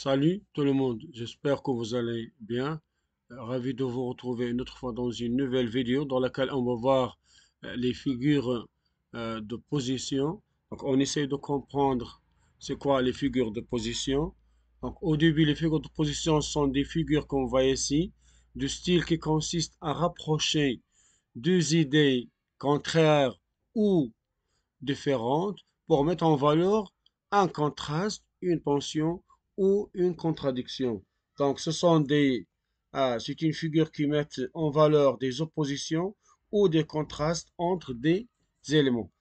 Salut tout le monde, j'espère que vous allez bien. Ravi de vous retrouver une autre fois dans une nouvelle vidéo dans laquelle on va voir les figures de position. Donc on essaie de comprendre c'est quoi les figures de position. Donc au début, les figures de position sont des figures qu'on voit ici, du style qui consiste à rapprocher deux idées contraires ou différentes pour mettre en valeur un contraste, une tension ou une contradiction. Donc, c'est une figure qui met en valeur des oppositions ou des contrastes entre des éléments.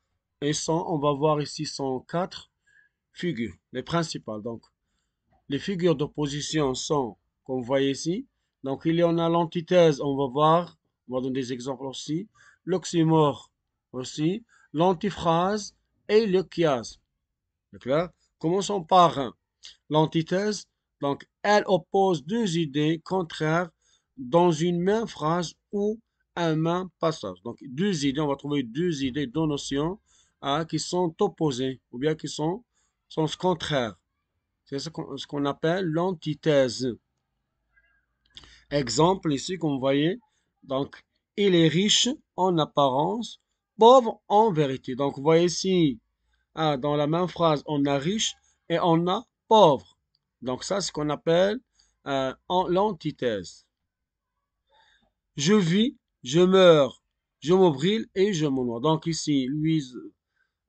On va voir ici, sont quatre figures, les principales. Donc, les figures d'opposition sont, comme vous voyez ici, donc il y en a l'antithèse, on va donner des exemples aussi, l'oxymore aussi, l'antiphrase et le chiasme. D'accord? Commençons par l'antithèse. Donc, elle oppose deux idées contraires dans une même phrase ou un même passage. Donc, deux idées, on va trouver deux idées, deux notions qui sont opposées ou bien qui sont contraires. C'est ce qu'on appelle l'antithèse. Exemple ici, comme vous voyez, donc, il est riche en apparence, pauvre en vérité. Donc, vous voyez ici, dans la même phrase, on a riche et on a pauvre. Donc, ça, c'est ce qu'on appelle l'antithèse. Je vis, je meurs, je me brûle et je me noie. Donc, ici, Louise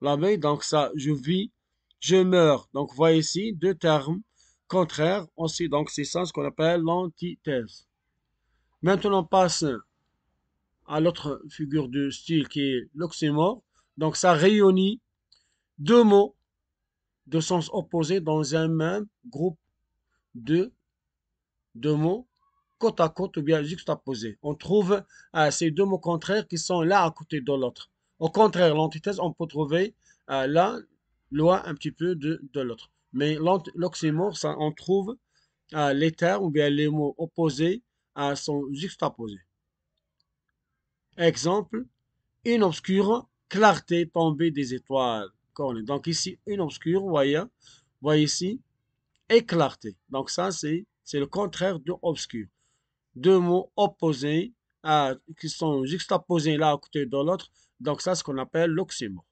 L'abeille, donc ça, je vis, je meurs. Donc, vous voyez ici deux termes contraires aussi. Donc, c'est ça ce qu'on appelle l'antithèse. Maintenant, on passe à l'autre figure de style qui est l'oxymore. Donc, ça réunit deux mots de sens opposés dans un même groupe de, de mots côte à côte ou bien juxtaposés. On trouve ces deux mots contraires qui sont l'un à côté de l'autre. Au contraire, l'antithèse, on peut trouver l'un loin un petit peu de l'autre. Mais l'oxymore, ça, on trouve les termes ou bien les mots opposés sont juxtaposés. Exemple, une obscure clarté tombée des étoiles. Donc ici, une obscure, voyez ici, et clarté. Donc ça, c'est le contraire de obscur. Deux mots opposés qui sont juxtaposés l'un à côté de l'autre. Donc ça, c'est ce qu'on appelle l'oxymore.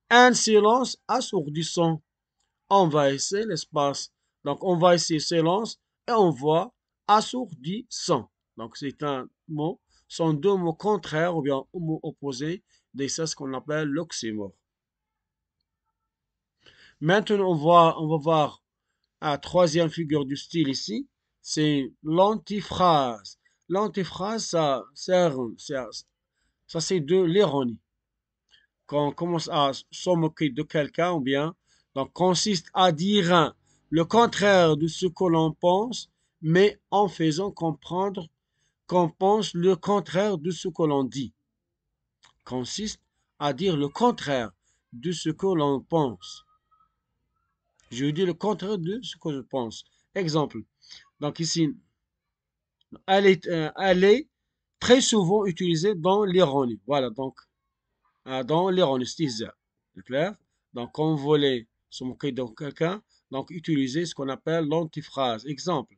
Un silence assourdissant envahissait l'espace. Donc on va ici silence et on voit assourdissant. Donc c'est un mot, sont deux mots contraires ou bien mots opposés. Et c'est ce qu'on appelle l'oxymore. Maintenant on va voir la troisième figure du style ici, c'est l'antiphrase. L'antiphrase, ça c'est de l'ironie. Quand on commence à se moquer de quelqu'un, ou bien, donc consiste à dire le contraire de ce que l'on pense, mais en faisant comprendre qu'on pense le contraire de ce que l'on dit. Consiste à dire le contraire de ce que l'on pense. Je dis le contraire de ce que je pense. Exemple. Donc ici, elle est très souvent utilisée dans l'ironie. Voilà, donc dans l'ironie, c'est clair? Donc, quand vous voulez se moquer de quelqu'un, donc utilisez ce qu'on appelle l'antiphrase. Exemple,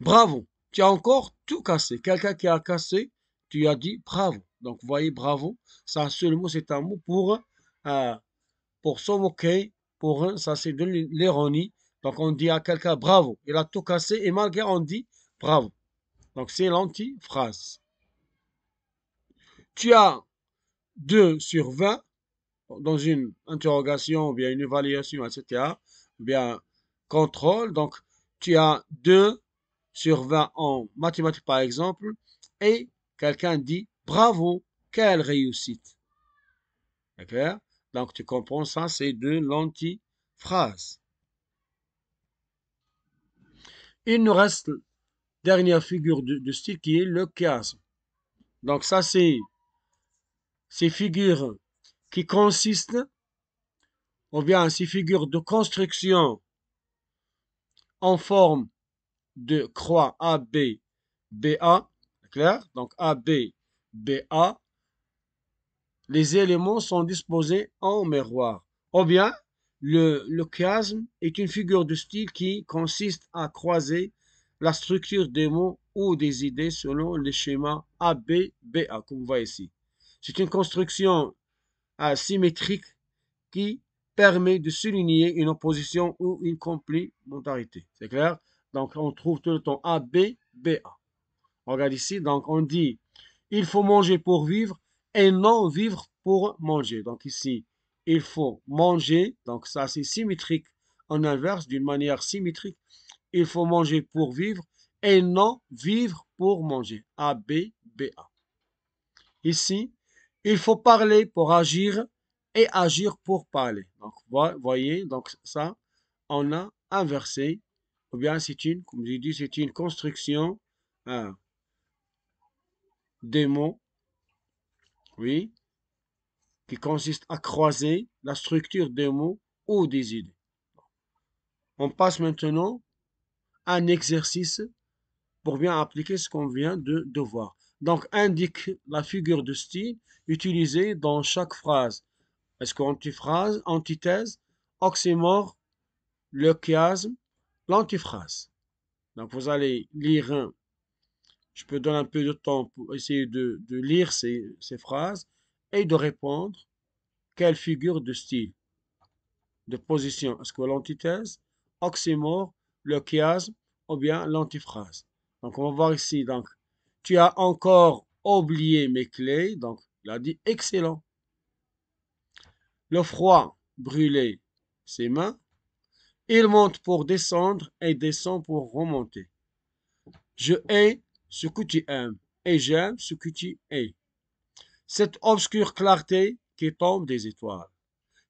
bravo, tu as encore tout cassé. Quelqu'un qui a cassé, tu as dit bravo. Donc, vous voyez, bravo, ça seulement c'est un mot pour se moquer, ça c'est de l'ironie. Donc, on dit à quelqu'un bravo, il a tout cassé et malgré on dit bravo. Donc, c'est l'antiphrase. Tu as 2 sur 20 dans une interrogation, ou bien une évaluation, etc., ou bien contrôle. Donc, tu as 2 sur 20 en mathématiques, par exemple, et quelqu'un dit bravo, quelle réussite. D'accord? Donc, tu comprends ça, c'est de l'antiphrase. Il nous reste dernière figure de style qui est le chiasme. Donc, ça, c'est ces figures qui consistent, ou bien ces figures de construction en forme de croix AB, BA, clair? Donc AB, BA, les éléments sont disposés en miroir. Ou bien, Le chiasme est une figure de style qui consiste à croiser la structure des mots ou des idées selon le schéma ABBA, comme vous voyez ici. C'est une construction asymétrique qui permet de souligner une opposition ou une complémentarité. C'est clair? Donc, on trouve tout le temps ABBA. Regarde ici, donc on dit il faut manger pour vivre et non vivre pour manger. Donc ici, il faut manger, donc ça c'est symétrique en inverse, d'une manière symétrique. Il faut manger pour vivre et non vivre pour manger. A, B, B, A. Ici, il faut parler pour agir et agir pour parler. Donc, voyez, donc ça, on a inversé, ou bien c'est une, comme j'ai dit, c'est une construction des mots, oui, qui consiste à croiser la structure des mots ou des idées. On passe maintenant à un exercice pour bien appliquer ce qu'on vient de voir. Donc, indique la figure de style utilisée dans chaque phrase. Est-ce qu'antiphrase, antithèse, oxymore, le chiasme, l'antiphrase. Donc, vous allez lire un. Je peux donner un peu de temps pour essayer de lire ces phrases et de répondre quelle figure de style, de position. Est-ce que l'antithèse, oxymore, le chiasme ou bien l'antiphrase. Donc, on va voir ici. Donc, tu as encore oublié mes clés. Donc, il a dit excellent. Le froid brûlait ses mains. Il monte pour descendre et descend pour remonter. Je hais ce que tu aimes et j'aime ce que tu hais. Cette obscure clarté qui tombe des étoiles.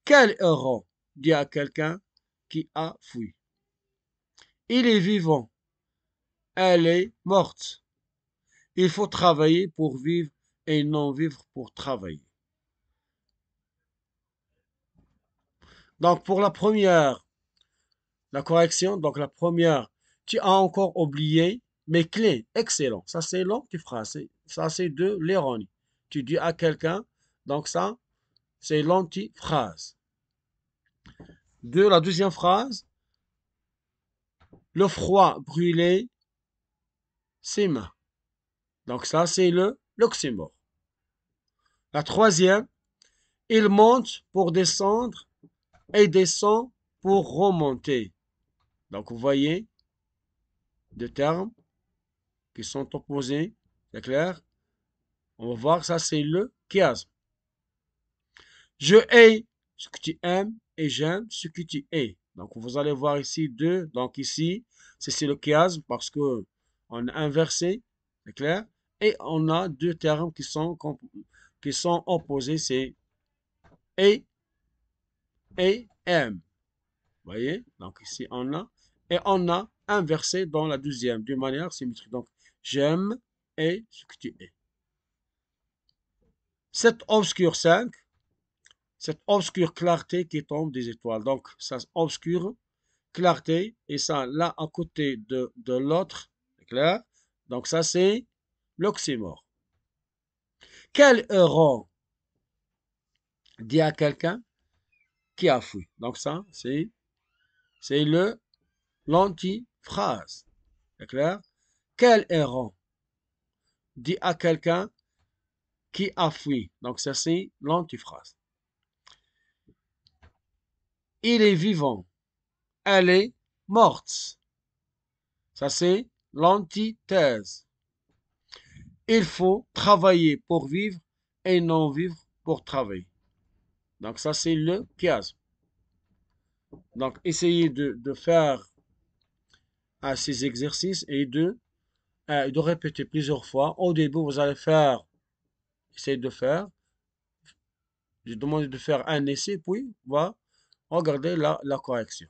Quel héros, dit à quelqu'un qui a fui. Il est vivant, elle est morte. Il faut travailler pour vivre et non vivre pour travailler. Donc pour la première, la correction, donc la première, tu as encore oublié mes clés. Excellent. Ça c'est l'antiphrase. Ça c'est de l'ironie. Tu dis à quelqu'un, donc ça c'est l'antiphrase. De la deuxième phrase, le froid brûlait ses mains. Donc ça c'est l'oxymore. La troisième, il monte pour descendre et descend pour remonter. Donc vous voyez deux termes qui sont opposés, c'est clair? On va voir, ça c'est le chiasme. Je hais ce que tu aimes et j'aime ce que tu hais. Donc vous allez voir ici deux. Donc ici, c'est le chiasme parce que on a inversé, c'est clair? Et on a deux termes qui sont opposés, c'est et aime. Vous voyez? Donc ici on a, et on a inversé dans la deuxième, d'une manière symétrique. Donc j'aime et ce que tu es. Cette obscure 5, cette obscure clarté qui tombe des étoiles. Donc ça obscure clarté et ça là à côté de l'autre, c'est clair? Donc ça c'est l'oxymore. Quel héros dit à quelqu'un qui a fui? Donc ça c'est l'antiphrase. C'est clair? Quel héros dit à quelqu'un qui a fui? Donc ça c'est l'antiphrase. Il est vivant. Elle est morte. Ça c'est l'antithèse. Il faut travailler pour vivre et non vivre pour travailler. Donc ça c'est le chiasme. Donc essayez de faire ces exercices et de répéter plusieurs fois. Au début, vous allez faire, essayez de faire. Je demande de faire un essai, puis va regarder la correction.